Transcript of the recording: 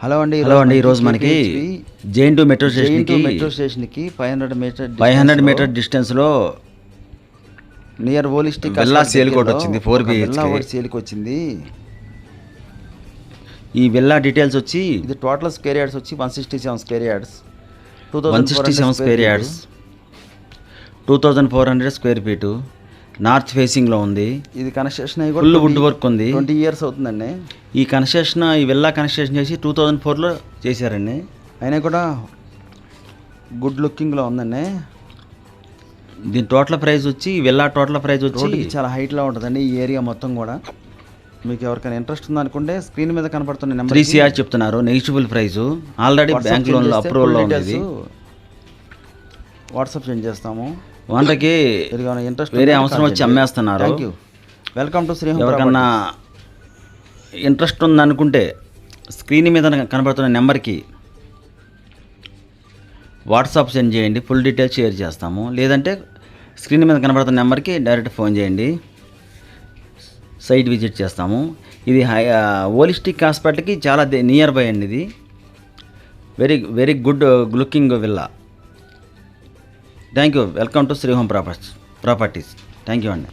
Hello అండి, ఈరోజు మనకి జైన్ టు మెట్రో స్టేషన్కి 500 మీటర్ డిస్టెన్స్లో నియర్ హోలిస్టిక్ విల్లా సేల్కి ఒకటి వచ్చింది 4 BHK సేల్కి వచ్చింది. ఈ విల్లా డీటెయిల్స్ వచ్చి ఇది టోటల్ స్క్వేర్ యార్డ్స్ వచ్చి 167 square yards, 167 square yards, 2400 square feet, north ఫేసింగ్లో ఉంది. ఇది కన్స్ట్రక్షన్ అయ్యి ఫుల్ వుడ్ వర్క్ ఉంది. 20 years అవుతుందండి. ఈ విల్లా కన్స్ట్రక్షన్ చేసి 2004లో చేశారండి. అయినా కూడా గుడ్ లుకింగ్లో ఉందండి. దీని టోటల్ ప్రైస్ వచ్చి విల్లా టోటల్ ప్రైస్ వచ్చి చాలా హైట్లో ఉంటుందండి. ఈ ఏరియా మొత్తం కూడా మీకు ఎవరికైనా ఇంట్రెస్ట్ ఉందనుకుంటే స్క్రీన్ మీద కనపడుతున్న నెంబర్ 3 CR చెప్తున్నారు. నెగిషియబుల్ ప్రైస్, ఆల్రెడీ బ్యాంక్ లోన్లో అప్రూవల్లో ఉంది. వాట్సాప్ సెండ్ చేస్తాము. వాళ్ళకి ఇంట్రెస్ట్ వేరే అవసరం వచ్చి అమ్మేస్తున్నారు. Welcome to Srihome. ఎవరికన్నా ఇంట్రెస్ట్ ఉందనుకుంటే స్క్రీన్ మీద కనబడుతున్న నెంబర్కి వాట్సాప్ సెండ్ చేయండి, ఫుల్ డీటెయిల్స్ షేర్ చేస్తాము. లేదంటే స్క్రీన్ మీద కనబడుతున్న నెంబర్కి డైరెక్ట్ ఫోన్ చేయండి, సైట్ విజిట్ చేస్తాము. ఇది హోలిస్టిక్ హాస్పిటల్కి చాలా నియర్ బై అండి. ఇది very good looking villa. Thank you. Welcome to Srihome properties. Thank you అండి.